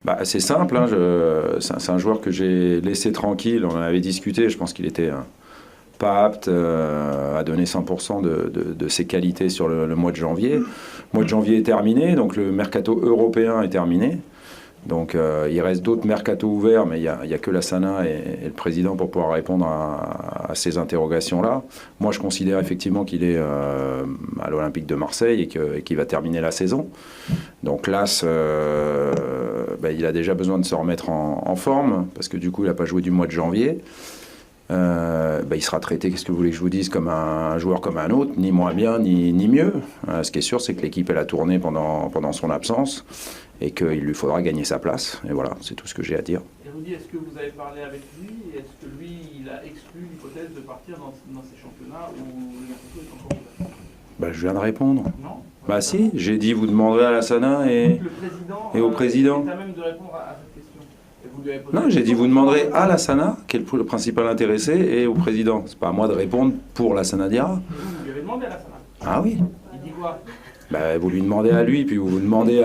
Bah, c'est simple, hein, c'est un joueur que j'ai laissé tranquille, on en avait discuté, je pense qu'il était pas apte à donner 100% de ses qualités sur le mois de janvier. Le mois de janvier est terminé, donc le mercato européen est terminé. Donc il reste d'autres mercatos ouverts, mais il y a que la Sana et le président pour pouvoir répondre à ces interrogations-là. Moi, je considère effectivement qu'il est à l'Olympique de Marseille et qu'il va terminer la saison. Donc là, il a déjà besoin de se remettre en forme, parce que du coup, il n'a pas joué du mois de janvier. Il sera traité, qu'est-ce que vous voulez que je vous dise, comme un joueur comme un autre, ni moins bien, ni mieux. Ce qui est sûr, c'est que l'équipe, elle a tourné pendant son absence et qu'il lui faudra gagner sa place. Et voilà, c'est tout ce que j'ai à dire. Et Rudy, est-ce que vous avez parlé avec lui? Est-ce que lui, il a exclu l'hypothèse de partir dans ces championnats où le mercato est encore ouvert? Je viens de répondre. Non? Si, j'ai dit vous demanderez à la Sana et au président. Il est à même de répondre à cette question. Et vous lui avez posé Non, j'ai dit vous demanderez à la Sana, qui est le principal intéressé, et au président. C'est pas à moi de répondre pour la Sana Diarra. Vous lui avez demandé à la Sana. Ah oui. Il dit quoi? Vous lui demandez à lui, puis vous demandez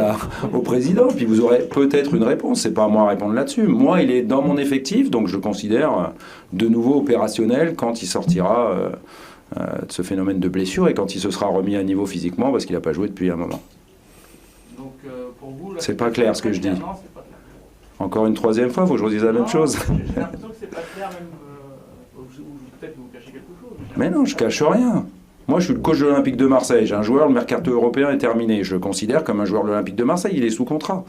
au président, puis vous aurez peut-être une réponse. C'est pas à moi à répondre là-dessus. Moi, il est dans mon effectif, donc je le considère de nouveau opérationnel quand il sortira de ce phénomène de blessure et quand il se sera remis à niveau physiquement, parce qu'il n'a pas joué depuis un moment. Donc pour vous, c'est pas clair ce que je dis. Non, c'est pas clair. Encore une troisième fois, il faut que je redise la même chose. J'ai l'impression que c'est pas clair, même. Ou peut-être que vous cachez quelque chose. Mais non, je cache rien. Moi, je suis le coach de l'Olympique de Marseille. J'ai un joueur, le mercato européen est terminé. Je le considère comme un joueur de l'Olympique de Marseille. Il est sous contrat.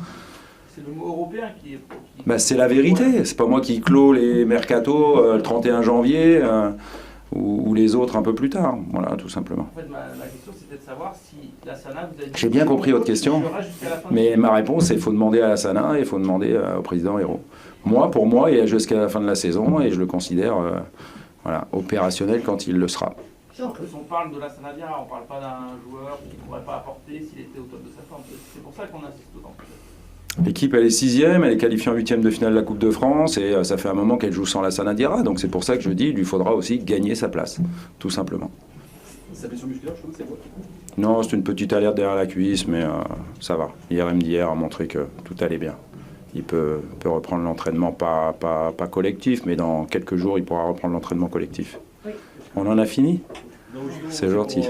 C'est le mot européen qui est... C'est la vérité. C'est pas moi qui clôt les mercatos le 31 janvier ou les autres un peu plus tard. Voilà, tout simplement. En fait, ma question, c'était de savoir si la Sana vous a dit... J'ai bien compris votre question. Mais ma réponse, c'est qu'il faut demander à la Sana et il faut demander au président Hérault. Moi, pour moi, il est jusqu'à la fin de la saison et je le considère opérationnel quand il le sera. En plus, on parle de la Sana Diarra, on ne parle pas d'un joueur qui ne pourrait pas apporter s'il était au top de sa forme. C'est pour ça qu'on insiste autant. L'équipe, elle est 6e, elle est qualifiée en 8e de finale de la Coupe de France et ça fait un moment qu'elle joue sans la Sana Diarra. Donc c'est pour ça que je dis qu'il lui faudra aussi gagner sa place, tout simplement. Sa blessure musculaire, je trouve que c'est quoi? Non, c'est une petite alerte derrière la cuisse, mais ça va. L'IRM d'hier a montré que tout allait bien. Il peut reprendre l'entraînement, pas collectif, mais dans quelques jours, il pourra reprendre l'entraînement collectif. Oui. On en a fini? C'est gentil.